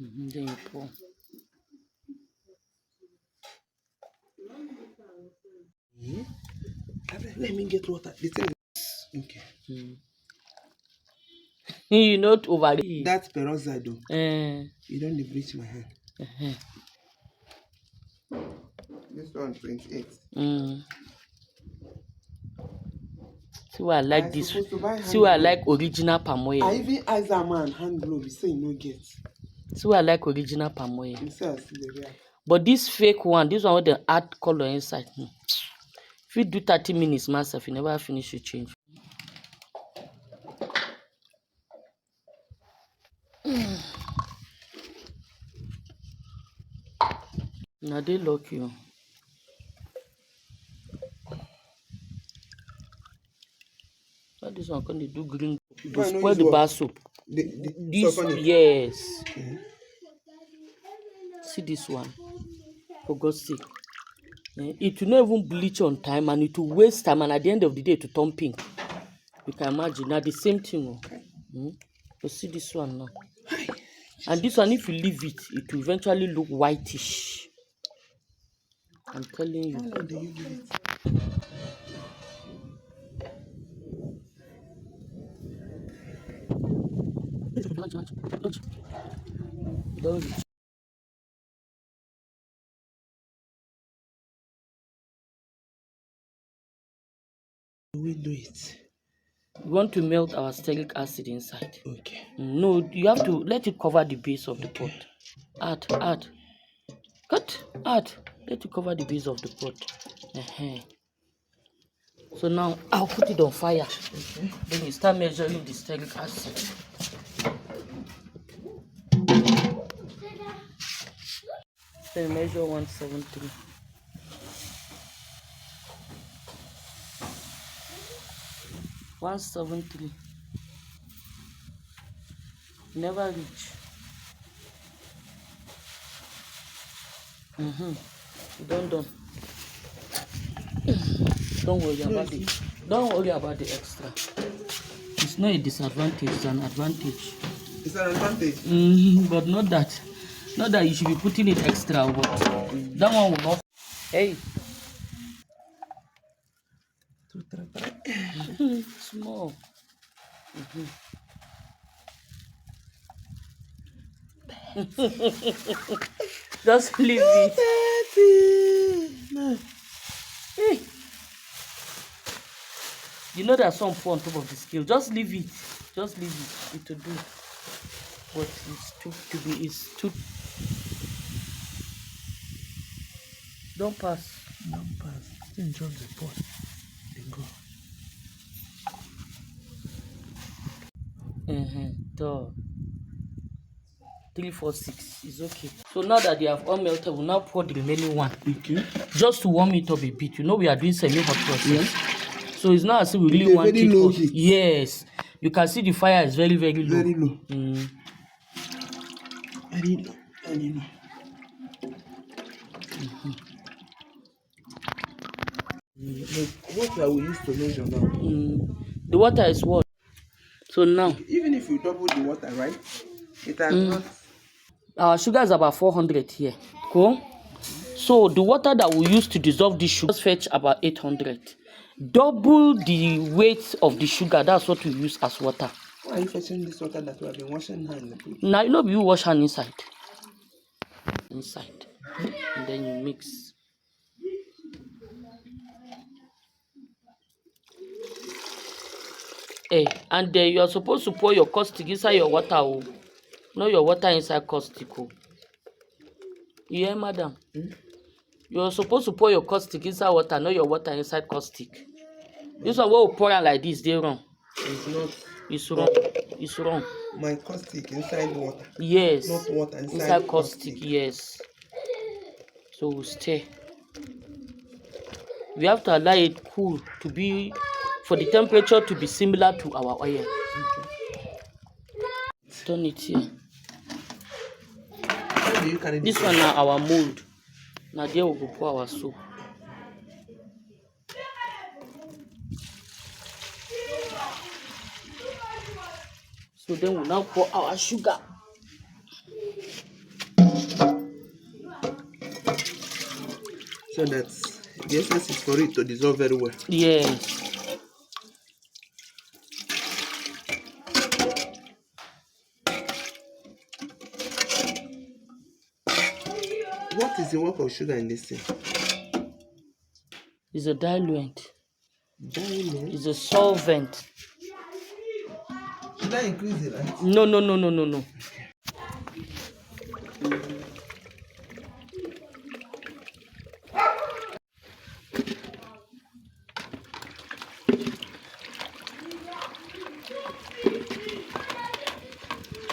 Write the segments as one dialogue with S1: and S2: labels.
S1: Then you pour.
S2: Let me get water. The thing is, okay.
S1: You not over
S2: That's peroxide though.
S1: uh,
S2: You don't bleach my hand. This one 28.
S1: See why I like this. See why I like original palm oil.
S2: I even asked that man hand glove. He said no get.
S1: See why I like original palm oil.
S2: He said the real.
S1: But this fake one, this one with the add color inside. If you do 30 minutes myself, you never finish your change. Now they lock you. But this one can they do green? They spoil the bar soap. This yes. See this one. For God's sake. It will not even bleach on time and it will waste time, and at the end of the day to turn pink. You can imagine. Now the same thing. You see this one now. And this one, if you leave it, it will eventually look whitish. I'm telling you.
S2: How long do you give it?
S1: Don't.
S2: We do it.
S1: We want to melt our stearic acid inside.
S2: Okay.
S1: No, you have to let it cover the base of the pot. Add. Cut. Add. Let it cover the base of the pot. So now I'll put it on fire. Okay. Then you start measuring the stearic acid. Then measure 173. Never reach. Done. Don't worry about it. Don't worry about the extra. It's not a disadvantage, it's an advantage.
S2: It's an advantage.
S1: But not that you should be putting it extra, but that one will not. Hey. Small. Just leave it. Hey. You know there's some pour on top of the scale. Just leave it. It will do. But it's too. Don't pass.
S2: Then drop the pot. Then go.
S1: Duh. 3, 4, 6 is okay. So now that they have all melted, we'll now pour the remaining one.
S2: Okay.
S1: Just to warm it up a bit. You know we are doing semi-hot process. Yeah. So it's not as if we really want
S2: very
S1: it
S2: low
S1: hot.
S2: heat.
S1: Yes. You can see the fire is very, very low.
S2: Very low. Very low. What are we used to measure now?
S1: The water is what? So now.
S2: Even if you double the water, right? It has not.
S1: Our sugar is about 400 here. Cool? So the water that we use to dissolve the sugar fetch about 800. Double the weight of the sugar. That's what we use as water.
S2: Why are you fetching this water that we have been washing hand?
S1: Now you know you wash hand inside. And then you mix. And then you are supposed to pour your caustic inside your water. Not your water inside caustic. You hear, madam? You are supposed to pour your caustic inside water, not your water inside caustic. This one will pour it like this, they wrong.
S2: It's not.
S1: It's wrong.
S2: My caustic inside water.
S1: Yes.
S2: Not water inside
S1: caustic. Yes. So we stir. We have to allow it cool to be, for the temperature to be similar to our oil. Okay. Turn it here. This one now our mold. Now there we go pour our soap. So then we'll now pour our sugar.
S2: So that's the essence is for it to dissolve very well.
S1: Yes.
S2: What is the work of sugar in this thing?
S1: It's a diluent.
S2: Diluent?
S1: It's a solvent.
S2: Should I increase it, right?
S1: No.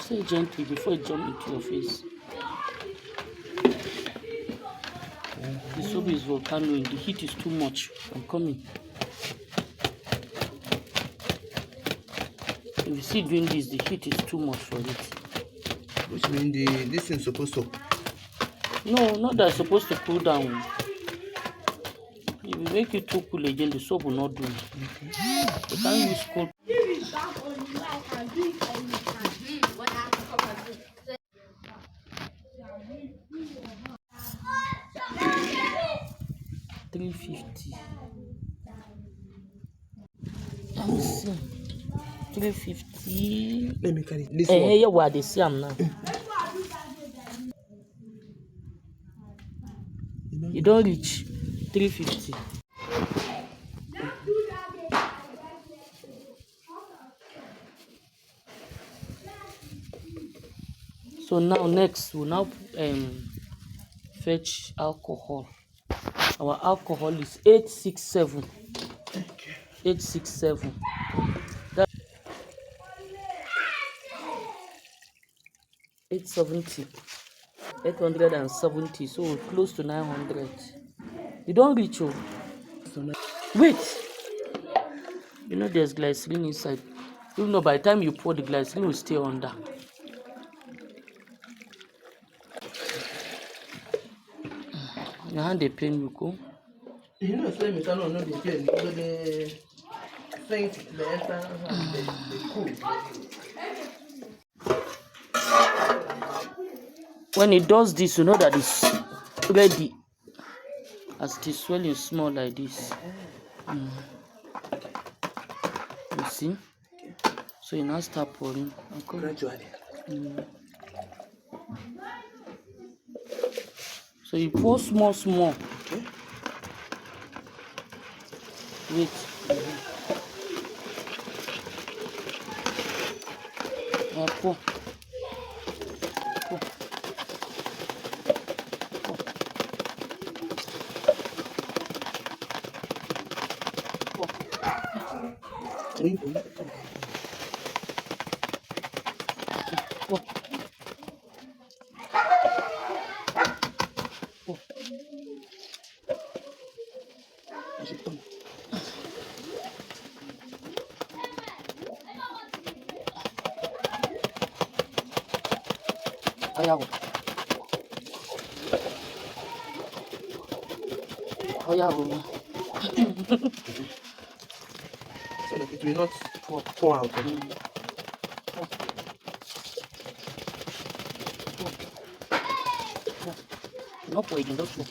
S1: Say gently before it jump into your face. The soap is volcano. The heat is too much. I'm coming. If you see doing this, the heat is too much for it.
S2: Which means this thing is supposed to.
S1: No, not that it's supposed to cool down. If you make it too cool again, the soap will not do it. You can't use cold. $350. Let me see. $350.
S2: Let me carry this one.
S1: Yeah, what they see am now. You don't reach $350. So now next we'll now fetch alcohol. Our alcohol is 867. 867. That's 870. 870. So we're close to 900. You don't reach. Oh. Wait. You know there's glycerin inside. Even though by the time you pour, the glycerin will stay under. Your hand they pain you, go.
S2: You know, say me no the pain. The think the enter the cool.
S1: When it does this, you know that it's ready. As it is swelling small like this. You see? So you now start pouring. Okay.
S2: Gradually.
S1: So you pour small.
S2: Okay.
S1: Wait. Pour.
S2: So that it will not pour out.
S1: No pour again, just pour.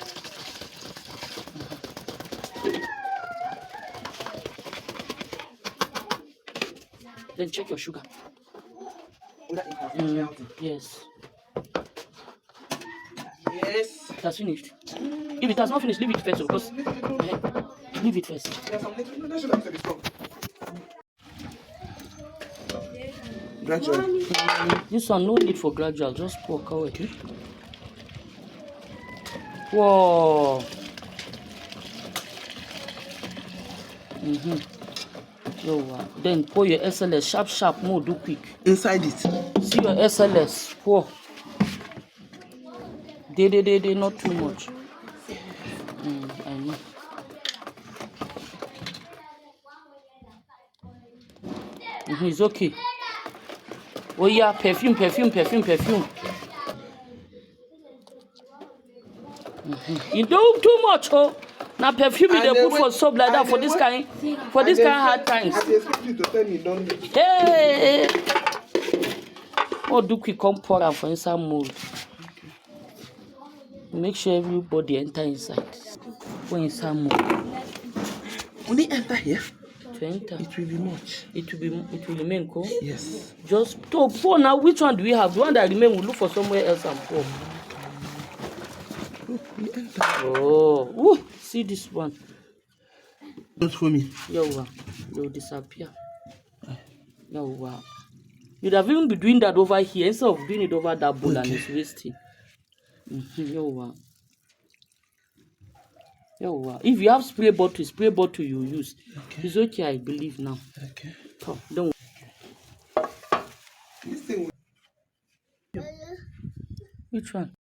S1: Then check your sugar. Yes.
S2: Yes.
S1: It has finished. If it has not finished, leave it first, because leave it first.
S2: Gradually.
S1: This one no need for gradual, just pour away. Okay. Whoa. So then pour your SLS sharp more, do quick.
S2: Inside it.
S1: See your SLS, pour. They not too much. I know. It's okay. Oh yeah, perfume. You do too much, oh. Now perfume they put for soap like that for this kind hard times.
S2: I expect you to tell me don't.
S1: Hey, Or do quick come pour am for inside mold. Make sure everybody enter inside. Go inside mold.
S2: When they enter here,
S1: To enter.
S2: it will be much.
S1: It will remain cool.
S2: Yes.
S1: Just to pour now. Which one do we have? The one that remain, we'll look for somewhere else and pour.
S2: Look, we enter.
S1: Oh, woo, see this one.
S2: Not for me.
S1: You'll disappear. Wow. You'd have even been doing that over here instead of doing it over that bowl and it's wasting. Wow. If you have spray bottle you use.
S2: Okay.
S1: It's okay, I believe now.
S2: Okay.
S1: Oh, don't. Which one?